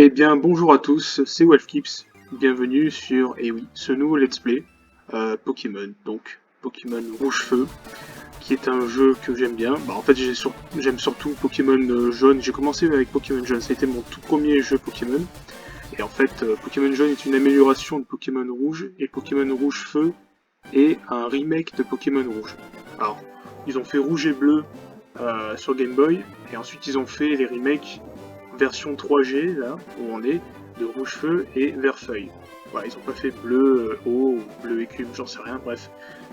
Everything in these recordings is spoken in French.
Eh bien, bonjour à tous, c'est Wolfkips. Bienvenue sur, eh oui, ce nouveau let's play Pokémon, donc Pokémon Rouge-Feu, qui est un jeu que j'aime bien. Bah, en fait, j'aime surtout Pokémon Jaune. J'ai commencé avec Pokémon Jaune, ça a été mon tout premier jeu Pokémon. Et en fait, Pokémon Jaune est une amélioration de Pokémon Rouge, et Pokémon Rouge-Feu est un remake de Pokémon Rouge. Alors, ils ont fait Rouge et Bleu sur Game Boy, et ensuite ils ont fait les remakes version 3G, là, où on est, de Rouge Feu et Vert Feuille. Voilà, ils ont pas fait bleu eau, ou bleu écume, j'en sais rien, bref.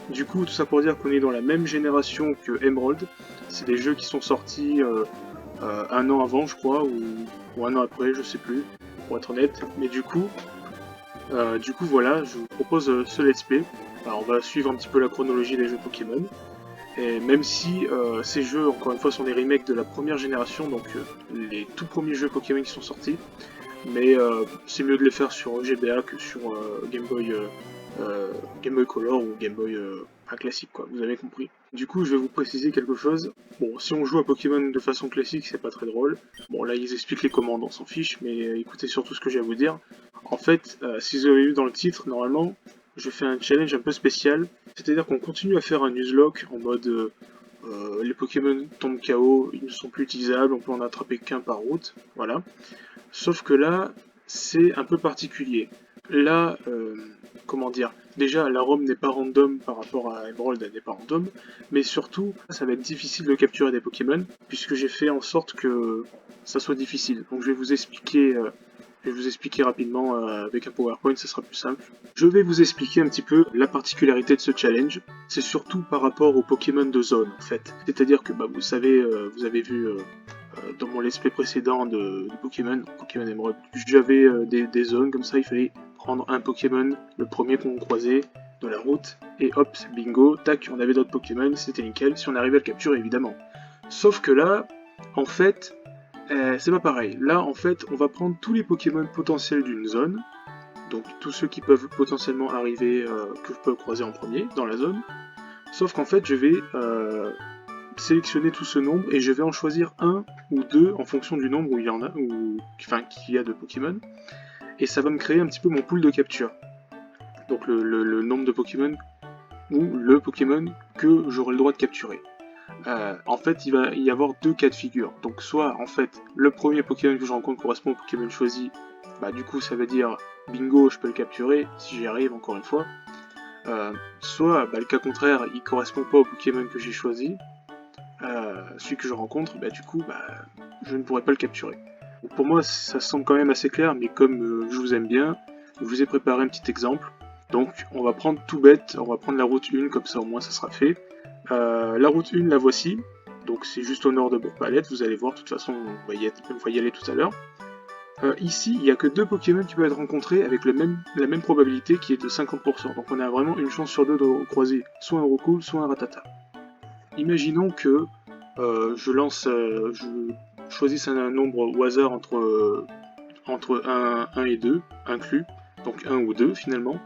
Du coup, tout ça pour dire qu'on est dans la même génération que Emerald. C'est des jeux qui sont sortis un an avant, je crois, ou un an après, je sais plus, pour être honnête. Mais du coup voilà, je vous propose ce let's play. Alors, on va suivre un petit peu la chronologie des jeux Pokémon. Et même si ces jeux, encore une fois, sont des remakes de la première génération, donc les tout premiers jeux Pokémon qui sont sortis, mais c'est mieux de les faire sur GBA que sur Game Boy Color ou Game Boy un classique, quoi, vous avez compris. Du coup, je vais vous préciser quelque chose. Bon, si on joue à Pokémon de façon classique, c'est pas très drôle. Bon, là, ils expliquent les commandes, on s'en fiche, mais écoutez surtout ce que j'ai à vous dire. En fait, si vous avez vu dans le titre, normalement, je fais un challenge un peu spécial. C'est-à-dire qu'on continue à faire un Nuzlocke en mode les Pokémon tombent KO, ils ne sont plus utilisables, on peut en attraper qu'un par route, voilà. Sauf que là, c'est un peu particulier. Là, comment dire, déjà la ROM n'est pas random par rapport à Emerald, elle n'est pas random, mais surtout, ça va être difficile de capturer des Pokémon, puisque j'ai fait en sorte que ça soit difficile. Donc je vais vous expliquer rapidement avec un PowerPoint, ça sera plus simple. Je vais vous expliquer un petit peu la particularité de ce challenge. C'est surtout par rapport aux Pokémon de zone, en fait. C'est-à-dire que, bah, vous savez, vous avez vu dans mon let's play précédent de Pokémon Emerald, j'avais des zones comme ça, il fallait prendre un Pokémon, le premier qu'on croisait de la route, et hop, bingo, tac, on avait d'autres Pokémon, c'était nickel, si on arrivait à le capturer évidemment. Sauf que là, en fait, c'est pas pareil. Là, en fait, on va prendre tous les Pokémon potentiels d'une zone, donc tous ceux qui peuvent potentiellement arriver, que je peux croiser en premier dans la zone, sauf qu'en fait, je vais sélectionner tout ce nombre et je vais en choisir un ou deux en fonction du nombre où il y en a, ou enfin qu'il y a de Pokémon, et ça va me créer un petit peu mon pool de capture. Donc le nombre de Pokémon ou le Pokémon que j'aurai le droit de capturer. En fait, il va y avoir deux cas de figure. Donc soit en fait le premier Pokémon que je rencontre correspond au Pokémon choisi, bah du coup ça veut dire bingo, je peux le capturer si j'y arrive encore une fois. Soit bah, le cas contraire, il correspond pas au Pokémon que j'ai choisi, celui que je rencontre, bah, du coup, bah, je ne pourrais pas le capturer. Donc, pour moi, ça semble quand même assez clair, mais comme je vous aime bien, je vous ai préparé un petit exemple. Donc, on va prendre tout bête, on va prendre la route 1, comme ça au moins ça sera fait. La route 1, la voici. Donc, c'est juste au nord de Bourg-Palette, vous allez voir, de toute façon, on va y aller tout à l'heure. Ici, il n'y a que deux Pokémon qui peuvent être rencontrés avec la même probabilité qui est de 50%. Donc, on a vraiment une chance sur deux de croiser soit un Rocool, soit un Ratata. Imaginons que je choisisse un nombre au hasard entre 1 et 2 inclus, donc 1 ou 2 finalement.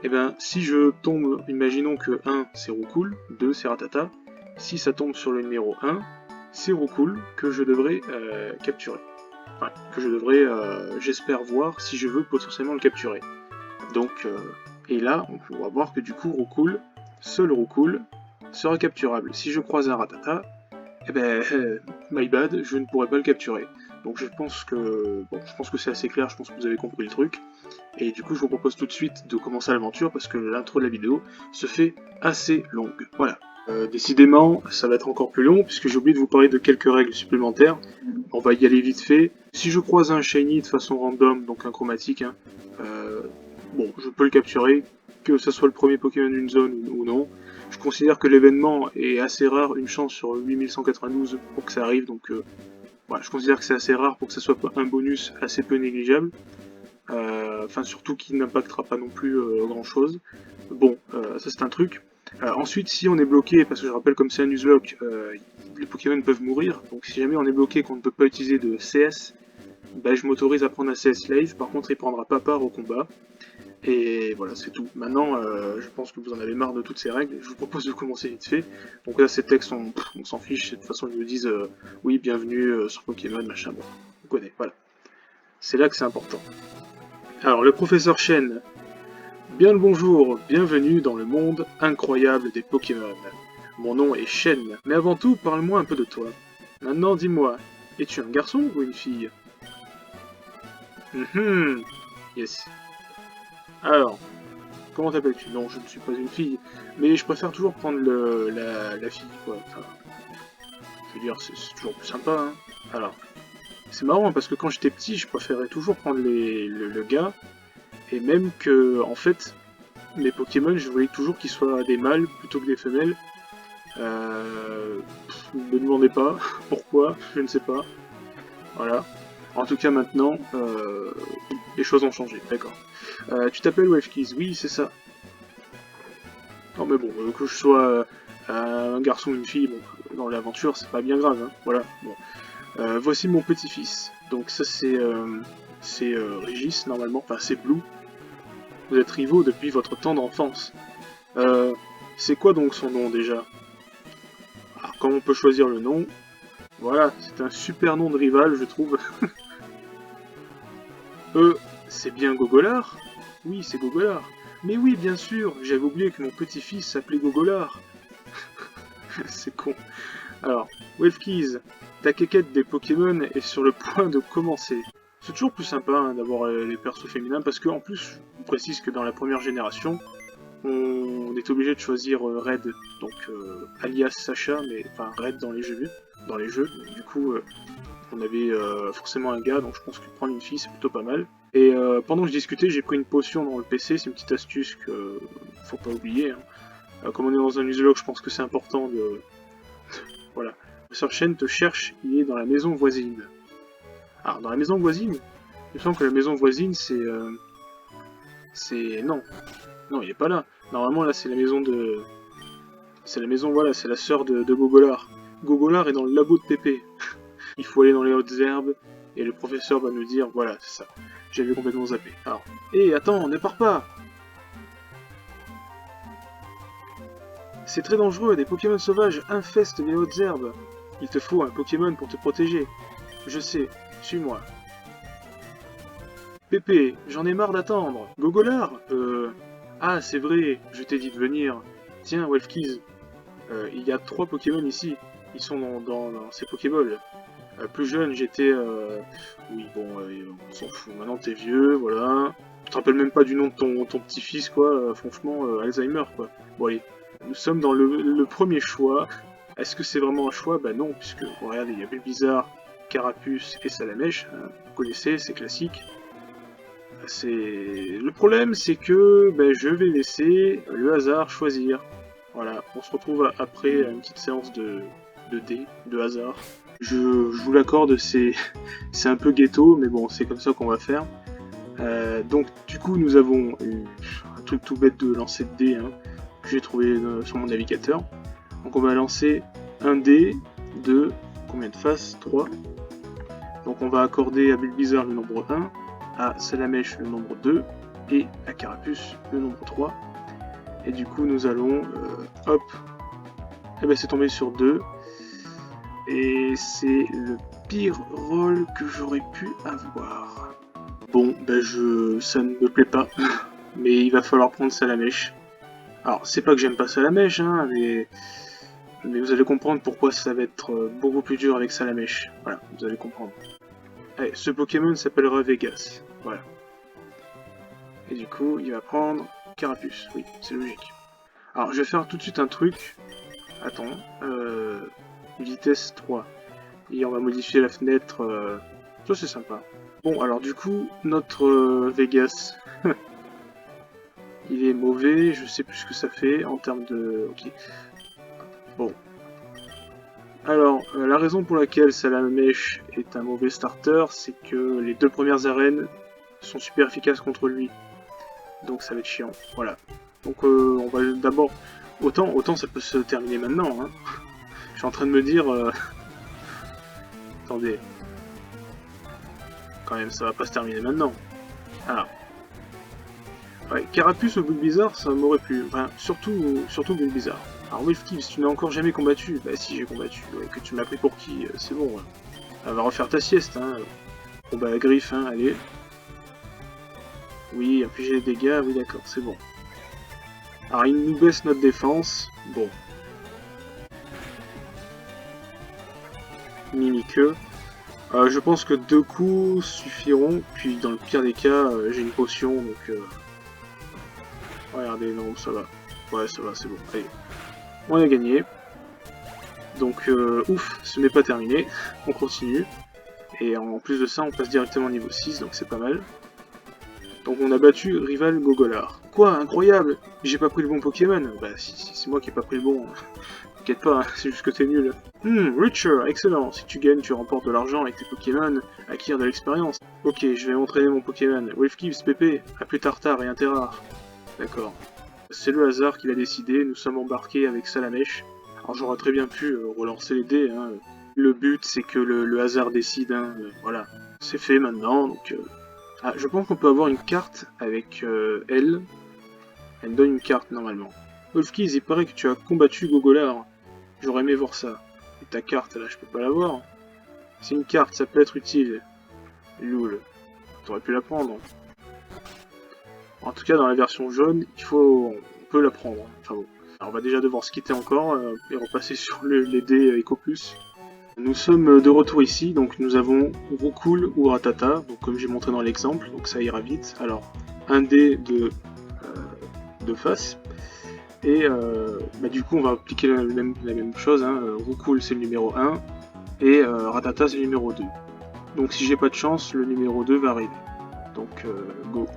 Et bien si je tombe, imaginons que 1 c'est Roucoule, 2 c'est Ratata, si ça tombe sur le numéro 1, c'est Roucoule que je devrais capturer. Enfin, que je devrais, j'espère voir si je veux potentiellement le capturer. Donc, et là, on va voir que du coup, Roucoule, seul Roucoule, sera capturable. Si je croise un Ratata, eh ben, my bad, je ne pourrais pas le capturer. Donc je pense que c'est assez clair, je pense que vous avez compris le truc. Et du coup, je vous propose tout de suite de commencer l'aventure parce que l'intro de la vidéo se fait assez longue. Voilà. Décidément, ça va être encore plus long puisque j'ai oublié de vous parler de quelques règles supplémentaires. On va y aller vite fait. Si je croise un shiny de façon random, donc un chromatique, hein, euh, bon, je peux le capturer, que ce soit le premier Pokémon d'une zone ou non. Je considère que l'événement est assez rare, une chance sur 8192 pour que ça arrive, donc voilà, je considère que c'est assez rare pour que ça soit un bonus assez peu négligeable. Enfin, surtout qui n'impactera pas non plus grand chose. Bon, ça c'est un truc. Ensuite, si on est bloqué, parce que je rappelle comme c'est un Nuzlocke, les Pokémon peuvent mourir, donc si jamais on est bloqué qu'on ne peut pas utiliser de CS, bah, je m'autorise à prendre un CS Slave, par contre il prendra pas part au combat. Et voilà, c'est tout. Maintenant, je pense que vous en avez marre de toutes ces règles, je vous propose de commencer vite fait. Donc là, ces textes, on s'en fiche, de toute façon ils nous disent oui, bienvenue sur Pokémon, machin, bon, on connaît, voilà. C'est là que c'est important. Alors, le professeur Chen. Bien le bonjour, bienvenue dans le monde incroyable des Pokémon. Mon nom est Chen, mais avant tout, parle-moi un peu de toi. Maintenant, dis-moi, es-tu un garçon ou une fille? Yes. Alors, comment t'appelles-tu? Non, je ne suis pas une fille, mais je préfère toujours prendre la fille, quoi. Enfin, je veux dire, c'est toujours plus sympa, hein. Alors, c'est marrant, parce que quand j'étais petit, je préférais toujours prendre le gars, et même que, en fait, mes Pokémon, je voyais toujours qu'ils soient des mâles plutôt que des femelles. Ne me demandez pas pourquoi, je ne sais pas. Voilà. En tout cas, maintenant, les choses ont changé, d'accord. Tu t'appelles Wefkeys, oui, c'est ça. Non mais bon, que je sois un garçon ou une fille, bon, dans l'aventure, c'est pas bien grave, hein. Voilà. Bon. Voici mon petit-fils. Donc ça, c'est Régis, normalement. Enfin, c'est Blue. Vous êtes rivaux depuis votre tendre enfance. C'est quoi donc son nom, déjà? Alors, comme on peut choisir le nom, voilà, c'est un super nom de rival, je trouve. C'est bien Gogolard? Oui, c'est Gogolard. Mais oui, bien sûr, j'avais oublié que mon petit-fils s'appelait Gogolard. C'est con. Alors, Wefkeys, ta quéquette des Pokémon est sur le point de commencer. C'est toujours plus sympa hein, d'avoir les persos féminins, parce qu'en plus, je vous précise que dans la première génération, on est obligé de choisir Red, donc alias Sacha, mais enfin Red dans les jeux. Du coup, on avait forcément un gars, donc je pense que prendre une fille c'est plutôt pas mal. Et pendant que je discutais, j'ai pris une potion dans le PC, c'est une petite astuce que faut pas oublier. Hein. Comme on est dans un Nuzlocke, je pense que c'est important de... Voilà. Le Sir Chen te cherche, il est dans la maison voisine. Alors, dans la maison voisine, il me semble que la maison voisine c'est... Non. Non, il est pas là. Normalement, là, c'est la maison de... C'est la maison, voilà, c'est la sœur de Gogolard. Gogolard est dans le labo de Pépé. Il faut aller dans les hautes herbes, et le professeur va nous dire, voilà, c'est ça. J'avais complètement zappé. Alors, hé, attends, ne pars pas! C'est très dangereux, des Pokémon sauvages infestent les hautes herbes. Il te faut un Pokémon pour te protéger. Je sais, suis-moi. Pépé, j'en ai marre d'attendre. Gogolard? Ah, c'est vrai, je t'ai dit de venir. Tiens, Wefkeys, il y a 3 Pokémon ici. Ils sont dans ces Pokéballs. Plus jeune, j'étais... Oui, bon, on s'en fout. Maintenant, t'es vieux, voilà. Tu te rappelles même pas du nom de ton petit-fils, quoi. Franchement, Alzheimer, quoi. Bon, allez. Nous sommes dans le premier choix. Est-ce que c'est vraiment un choix? Bah non, puisque, bon, regardez, il y a Bulbizarre, Carapuce et Salamèche. Hein. Vous connaissez, c'est classique. Le problème, c'est que je vais laisser le hasard choisir. Voilà, on se retrouve après une petite séance de dés, de hasard. Je vous l'accorde, c'est un peu ghetto, mais bon, c'est comme ça qu'on va faire. Donc, du coup, nous avons un truc tout bête de lancer de dés hein, que j'ai trouvé sur mon navigateur. Donc, on va lancer un dé de combien de faces? 3. Donc, on va accorder à Bulbizarre le nombre 1. À Salamèche le nombre 2 et à Carapuce le nombre 3. Et du coup nous allons hop, et c'est tombé sur 2 et c'est le pire rôle que j'aurais pu avoir. Bon ça ne me plaît pas mais il va falloir prendre Salamèche. Alors c'est pas que j'aime pas Salamèche hein, mais vous allez comprendre pourquoi ça va être beaucoup plus dur avec Salamèche. Voilà, vous allez comprendre. Allez, ce Pokémon s'appellera Vegas. Voilà. Et du coup, il va prendre Carapuce. Oui, c'est logique. Alors, je vais faire tout de suite un truc. Attends. Vitesse 3. Et on va modifier la fenêtre. Ça, c'est sympa. Bon, alors du coup, notre Vegas... il est mauvais. Je sais plus ce que ça fait en termes de... Ok. Bon. Alors, la raison pour laquelle Salamèche est un mauvais starter, c'est que les 2 premières arènes sont super efficaces contre lui. Donc ça va être chiant, voilà. Donc on va d'abord... Autant ça peut se terminer maintenant, hein. Je suis en train de me dire... Attendez. Quand même, ça va pas se terminer maintenant. Ah. Ouais, Carapuce ou Bulbizarre, ça m'aurait plu. Enfin, surtout Bulbizarre. Alors Wefkeys, tu n'as encore jamais combattu. Bah si, j'ai combattu. Ouais, que tu m'as pris pour qui? C'est bon. Ouais. Elle va refaire ta sieste, hein. Bon bah griffe, hein, allez. Oui, infliger des dégâts, oui d'accord, c'est bon. Alors il nous baisse notre défense, bon. Mimiqueux. Je pense que 2 coups suffiront, puis dans le pire des cas, j'ai une potion, donc... Regardez, non, ça va. Ouais, ça va, c'est bon, allez. On a gagné. Donc, ouf, ce n'est pas terminé, on continue. Et en plus de ça, on passe directement au niveau 6, donc c'est pas mal. Donc on a battu Rival Gogolard. Quoi, incroyable! J'ai pas pris le bon Pokémon. Bah si c'est moi qui ai pas pris le bon. T'inquiète pas, hein, c'est juste que t'es nul. Richer, excellent. Si tu gagnes, tu remportes de l'argent avec tes Pokémon, acquérir de l'expérience. Ok, je vais entraîner mon Pokémon. Wolfgives, PP, à plus Tartare et un Terrar. D'accord. C'est le hasard qui l'a décidé, nous sommes embarqués avec Salamèche. Alors j'aurais très bien pu relancer les dés, hein. Le but c'est que le hasard décide, hein. Voilà. C'est fait maintenant, donc... Ah, je pense qu'on peut avoir une carte avec elle. Elle me donne une carte normalement. Wolfkies, il paraît que tu as combattu Gogolard. J'aurais aimé voir ça. Et ta carte là, je peux pas l'avoir. C'est une carte, ça peut être utile. Loul. T'aurais pu la prendre. En tout cas, dans la version jaune, on peut la prendre. Enfin bon. Alors, on va déjà devoir se quitter encore et repasser sur les dés Eco+. Nous sommes de retour ici, donc nous avons Roucoule ou Ratata, donc comme j'ai montré dans l'exemple, donc ça ira vite. Alors, un dé de face, et du coup on va appliquer la même chose, hein. Roucoule c'est le numéro 1, et Ratata c'est le numéro 2. Donc si j'ai pas de chance, le numéro 2 va arriver. Donc go.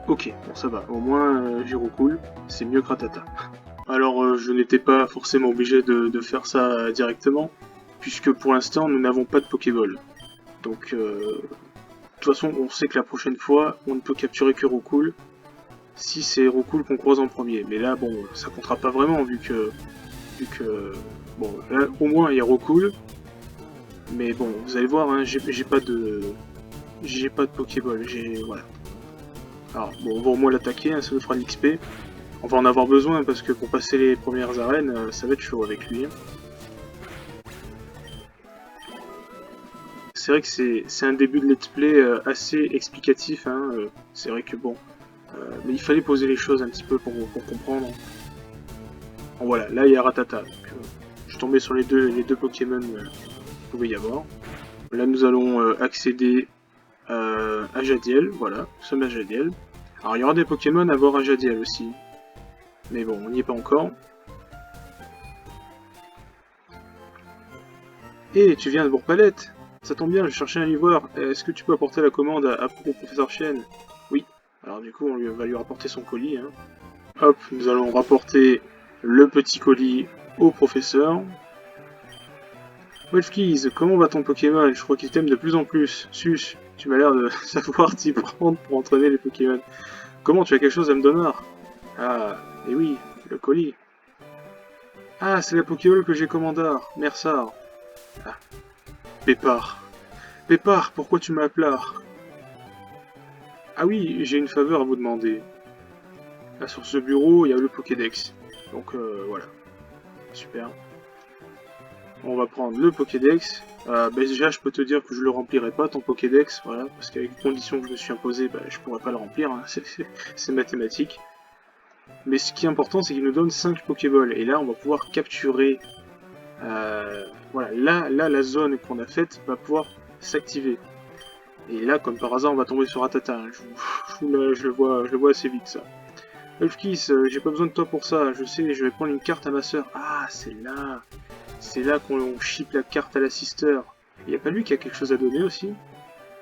Ok, bon ça va, au moins j'ai Roucoule, c'est mieux que Ratata. Alors je n'étais pas forcément obligé de faire ça directement, puisque pour l'instant nous n'avons pas de Pokéball. Donc de toute façon on sait que la prochaine fois on ne peut capturer que Roucoule si c'est Roucoule qu'on croise en premier. Mais là bon ça comptera pas vraiment vu que bon là au moins il y a Roucoule. Mais bon vous allez voir hein, j'ai pas de Pokéball, voilà. Alors bon on va au moins l'attaquer, hein, ça nous fera de l'XP. On va en avoir besoin parce que pour passer les premières arènes ça va être chaud avec lui. C'est vrai que c'est un début de let's play assez explicatif, hein, c'est vrai que bon, mais il fallait poser les choses un petit peu pour comprendre. Bon voilà, là il y a Ratata, donc je suis tombé sur les deux Pokémon qu'il pouvait y avoir. Là nous allons accéder à Jadiel, voilà, nous sommes à Jadiel. Alors il y aura des Pokémon à voir à Jadiel aussi, mais bon, on n'y est pas encore. Et tu viens de Bourg-Palette? Ça tombe bien, je cherchais un livreur. Est-ce que tu peux apporter la commande au professeur Chien? Oui. Alors du coup, on va lui rapporter son colis. Hein. Hop, nous allons rapporter le petit colis au professeur. Wolfkeys, comment va ton Pokémon? Je crois qu'il t'aime de plus en plus. Sus, tu m'as l'air de savoir t'y prendre pour entraîner les Pokémon. Comment, tu as quelque chose à me donner? Ah, et oui, le colis. Ah, c'est la Pokéball que j'ai commandée. Mersard. Ah, Pépard. Pépard, pourquoi tu m'appelles? Ah oui, j'ai une faveur à vous demander. Là, sur ce bureau, il y a le Pokédex. Donc, voilà. Super. On va prendre le Pokédex. Déjà, je peux te dire que je le remplirai pas, ton Pokédex, voilà, parce qu'avec les conditions que je me suis imposées, je pourrais pas le remplir, hein, c'est mathématique. Mais ce qui est important, c'est qu'il nous donne 5 Pokéballs. Et là, on va pouvoir capturer... voilà, là, la zone qu'on a faite va pouvoir s'activer. Et là, comme par hasard, on va tomber sur Ratata. Hein. Je le vois assez vite, ça. Elfkiss, j'ai pas besoin de toi pour ça. Je sais, je vais prendre une carte à ma soeur. Ah, c'est là. C'est là qu'on ship la carte à la sister. Y a pas lui qui a quelque chose à donner aussi?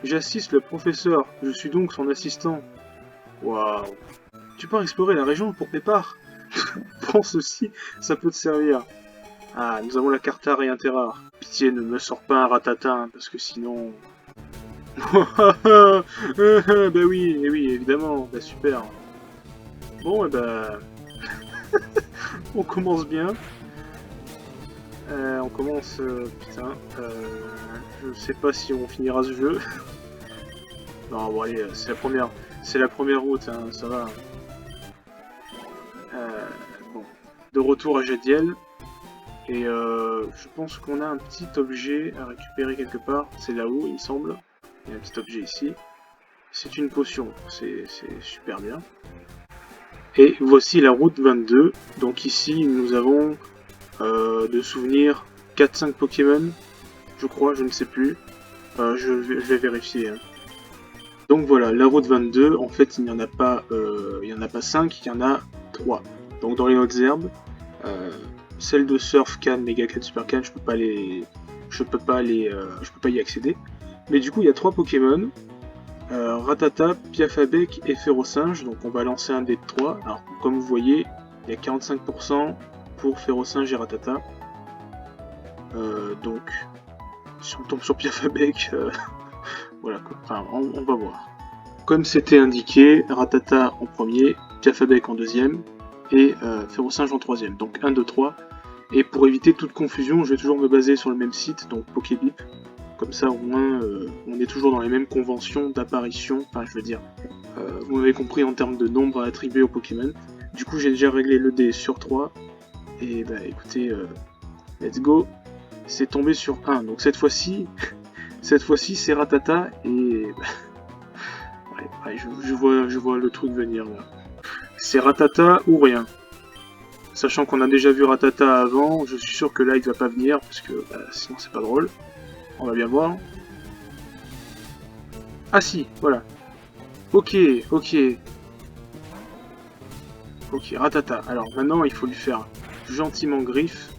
J'assiste le professeur. Je suis donc son assistant. Waouh. Tu pars explorer la région pour Pépard? Pense aussi, ça peut te servir. Ah, nous avons la carte à et un Terrar. Pitié, ne me sors pas un Ratata, hein, parce que sinon... Bah oui, évidemment, bah super. Bon, et bah... on commence bien. On commence... putain, je sais pas si on finira ce jeu. Non, bon allez, c'est la première route, hein, ça va. Bon, de retour à Jadiel. Et je pense qu'on a un petit objet à récupérer quelque part. C'est là-haut, il me semble. Il y a un petit objet ici. C'est une potion, c'est super bien. Et voici la route 22. Donc ici, nous avons de souvenirs 4-5 Pokémon, je crois, je ne sais plus. Je vais vérifier. Hein. Donc voilà, la route 22, en fait, il n'y en a pas 5, il y en a 3. Donc dans les autres herbes, celle de Surf, Can, Mega Can, Super Can, je peux pas y accéder. Mais du coup, il y a 3 Pokémon. Rattata, Piafabec et Ferrosinge, donc on va lancer un dé de 3. Alors comme vous voyez, il y a 45% pour Ferrosinge et Rattata. Donc si on tombe sur Piafabec, voilà quoi, enfin on va voir. Comme c'était indiqué, Rattata en premier, Piafabec en deuxième et Ferrosinge en troisième, donc 1, 2, 3. Et pour éviter toute confusion, je vais toujours me baser sur le même site, donc Pokébip. Comme ça, au moins, on est toujours dans les mêmes conventions d'apparition. Enfin, je veux dire, vous m'avez compris en termes de nombre à attribuer au Pokémon. Du coup, j'ai déjà réglé le dé sur 3. Et bah écoutez, let's go. C'est tombé sur 1. Donc cette fois-ci, c'est Rattata. Et ouais, je vois le truc venir là. C'est Rattata ou rien. Sachant qu'on a déjà vu Rattata avant, je suis sûr que là il va pas venir parce que sinon c'est pas drôle. On va bien voir. Ah si, voilà. Ok, Rattata. Alors maintenant, il faut lui faire gentiment griffe.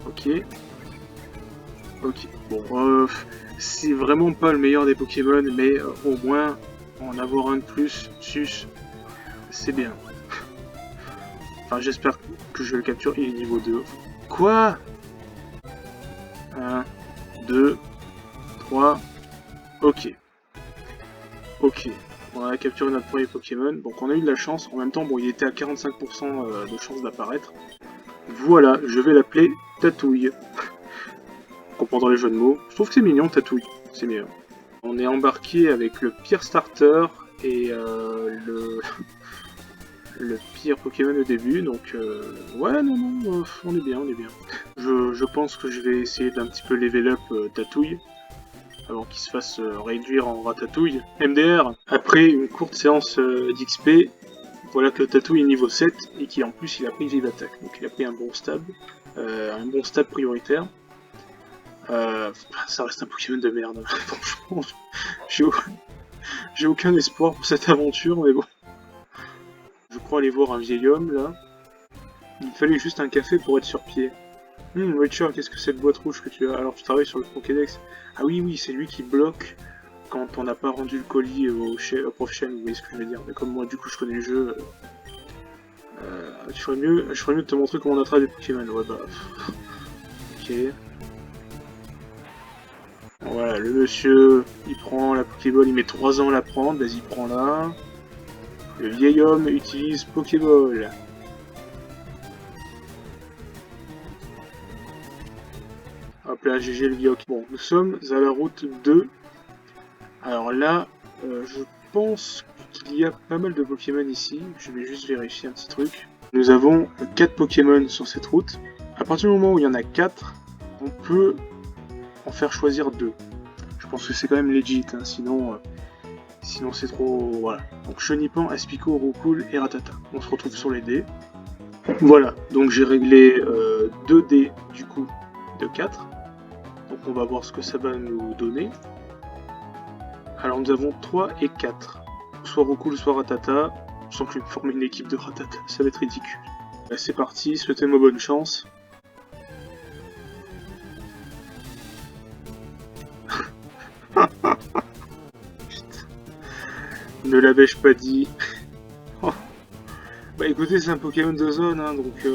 Ok. Bon, c'est vraiment pas le meilleur des Pokémon, mais au moins, en avoir un de plus, sus, c'est bien. Enfin, j'espère que je vais le capturer. Il est niveau 2. Quoi? 1, 2, 3. Ok. On a capturé notre premier Pokémon. Donc on a eu de la chance. En même temps, bon, il était à 45% de chance d'apparaître. Voilà, je vais l'appeler Tatouille. Comprendre les jeux de mots. Je trouve que c'est mignon, Tatouille. C'est mieux. On est embarqué avec le pire starter et le pire Pokémon au début. Donc, ouais, non, on est bien. Je pense que je vais essayer d'un petit peu level up Tatouille. Avant qu'il se fasse réduire en ratatouille. MDR, après une courte séance d'XP, voilà que le Tatouille est niveau 7 et qu'en plus il a pris vive attaque. Donc il a pris un bon stab prioritaire. Ça reste un Pokémon de merde, franchement. J'ai aucun espoir pour cette aventure, mais bon. Je crois aller voir un vieil homme là. Il me fallait juste un café pour être sur pied. Witcher, qu'est-ce que cette boîte rouge que tu as? Alors tu travailles sur le Pokédex. Ah oui, c'est lui qui bloque quand on n'a pas rendu le colis au prof chaîne, vous voyez ce que je veux dire. Mais comme moi du coup je connais le jeu, je ferais mieux de te montrer comment on attrape des Pokémon. Ouais bah... Ok. Voilà, le monsieur, il prend la Pokéball, il met 3 ans à la prendre, vas-y prends-la. Le vieil homme utilise Pokéball. Hop là, GG le Vioc. Bon, nous sommes à la route 2. Alors là, je pense qu'il y a pas mal de Pokémon ici. Je vais juste vérifier un petit truc. Nous avons 4 Pokémon sur cette route. À partir du moment où il y en a 4, on peut en faire choisir 2. Je pense que c'est quand même legit, hein, sinon c'est trop... Voilà. Donc Chenipan, Aspico, Roucoule et Rattata. On se retrouve sur les dés. Voilà, donc j'ai réglé 2 dés du coup de 4. Donc on va voir ce que ça va nous donner. Alors nous avons 3 et 4. Soit Roucoule, soit Rattata. Je sens que je vais me former une équipe de Rattata, ça va être ridicule. Là, c'est parti, souhaitez-moi bonne chance. Putain. Ne l'avais-je pas dit. Oh. Bah écoutez, c'est un Pokémon de zone, hein, donc...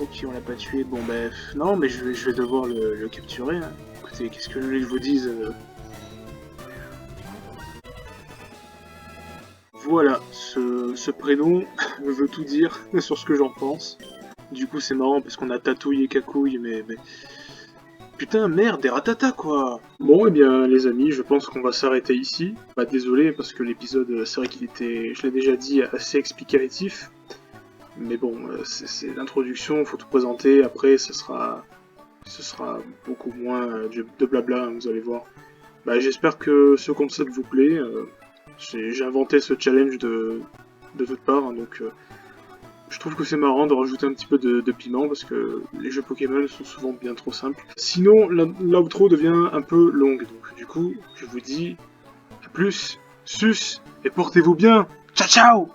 Ok, on l'a pas tué, bon bah... Non, mais je vais devoir le capturer, hein. Écoutez, qu'est-ce que je voulais que je vous dise Voilà, ce prénom veut tout dire sur ce que j'en pense. Du coup, c'est marrant parce qu'on a Tatouille et Cacouille, mais... Putain, merde, des Rattata, quoi! Bon, eh bien, les amis, je pense qu'on va s'arrêter ici. Bah, désolé, parce que l'épisode, c'est vrai qu'il était, je l'ai déjà dit, assez explicatif. Mais bon, c'est l'introduction, faut tout présenter, après, ce sera ce sera beaucoup moins de blabla, hein, vous allez voir. Bah, j'espère que ce concept vous plaît. J'ai inventé ce challenge de votre part, hein, donc je trouve que c'est marrant de rajouter un petit peu de piment parce que les jeux Pokémon sont souvent bien trop simples. Sinon, l'outro devient un peu longue, donc du coup, je vous dis à plus, sus, et portez-vous bien. Ciao ciao!